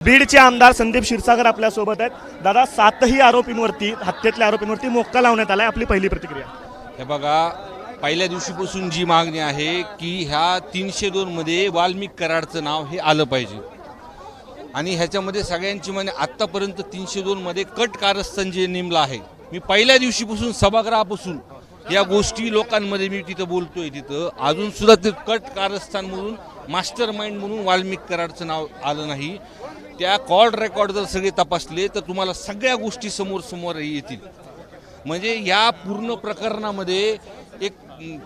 बीडचे आमदार संदीप क्षीरसागर आपल्या सोबत आहेत। दादा, 7ही आरोपींवरती, हत्येतल्या आरोपींवरती मोक्का लावण्यात आलाय, आपली पहिली प्रतिक्रिया? हे बघा, पहिल्या दिवशीपासून जी मागणी आहे की ह्या 302 मध्ये वाल्मिक कराडचं नाव हे आलं पाहिजे आणि ह्याच्यामध्ये सगळ्यांची म्हणे आत्तापर्यंत 302 मध्ये कट कारस्थान जे नेमलं आहे, मी पहिल्या दिवशीपासून सभागृहापासून या गोष्टी लोकांमध्ये मी तिथं बोलतोय, तिथं अजून सुद्धा ते कट कारस्थान म्हणून मास्टर माइंड म्हणून वाल्मिक कराडचं नाव आलं नाही। त्या कॉल रेकॉर्ड जर सगळे तपासले तर तुम्हाला सगळ्या गोष्टी समोर समोर येतील। म्हणजे या पूर्ण प्रकरणामध्ये एक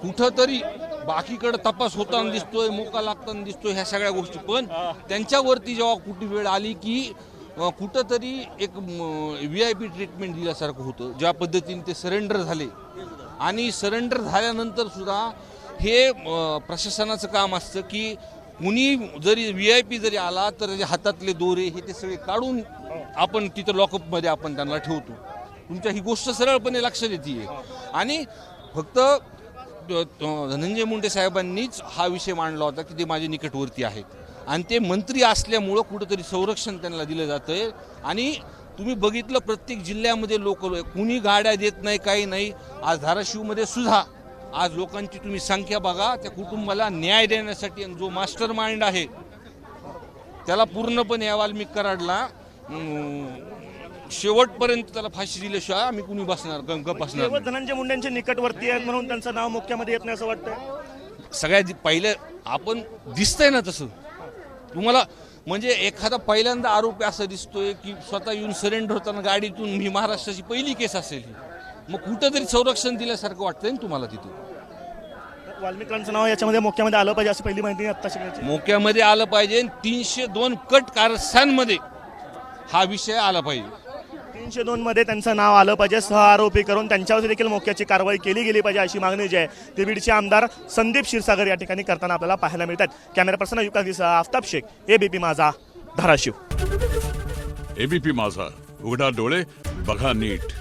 कुठंतरी बाकीकडे तपास होताना दिसतोय, मोका लागताना दिसतोय, ह्या सगळ्या गोष्टी, पण त्यांच्यावरती जेव्हा कुठे वेळ आली की कुठंतरी एक VIP ट्रीटमेंट दिल्यासारखं होतं, ज्या पद्धतीने ते सरेंडर झाले आणि सरेंडर झाल्यानंतर सुद्धा हे प्रशासनाचं काम असतं की कुणी जरी VIP जरी आला तर त्याच्या हातातले दोरे हे ते सगळे काढून आपण तिथं लॉकअपमध्ये आपण त्यांना ठेवतो। तुमच्या ही गोष्ट सरळपणे लक्षात येते आणि फक्त धनंजय मुंडे साहेबांनीच हा विषय मांडला होता की ते माझे निकटवर्ती आहेत आणि ते मंत्री असल्यामुळं कुठंतरी संरक्षण त्यांना दिलं जातंय। आणि तुम्ही बघितलं प्रत्येक जिल्ह्यामध्ये लोक कुणी गाड्या देत नाही, काही नाही। आज धाराशिवमध्ये सुद्धा आज लोकांची तुम्ही संख्या बघा, त्या कुटुंबाला न्याय देण्यासाठी जो मास्टर माइंड आहे त्याला पूर्णपणे या वाल्मिक कराडला शेवटपर्यंत त्याला फाशी दिल्याशिवाय आम्ही कुणी बसणार गप बसणार। धनंजय मुंडेंचे निकटवर्ती आहेत म्हणून त्यांचं नाव मोक्यामध्ये येत नाही असं वाटतंय? सगळ्यात पहिलं आपण दिसतंय ना तसं तुम्हाला, म्हणजे एखादा पहिल्यांदा आरोपी असं दिसतोय की स्वतः येऊन सरेंडर होताना गाडीतून, ही महाराष्ट्राची पहिली केस असेल ही, मग कुठंतरी संरक्षण दिल्यासारखं वाटतंय ना तुम्हाला तिथं? वाल्मिकांचं नाव याच्यामध्ये मोक्यामध्ये आलं पाहिजे अशी पहिली माहिती आता मोक्यामध्ये आलं पाहिजे। 302 कट कारस्थानमध्ये हा विषय आला पाहिजे। 302 मध्ये त्यांचं नाव आलं पाहिजे, सह आरोपी करून त्यांच्यावर देखील मोक्याची कारवाई केली गेली पाहिजे अशी मागणी जी आहे ते बीडचे आमदार संदीप क्षीरसागर या ठिकाणी करताना आपल्याला पाहायला मिळतात। कॅमेरा पर्सन युकासह आफताब शेख, ABP माझा, धाराशिव। ABP माझा, उघडा डोळे बघा नीट।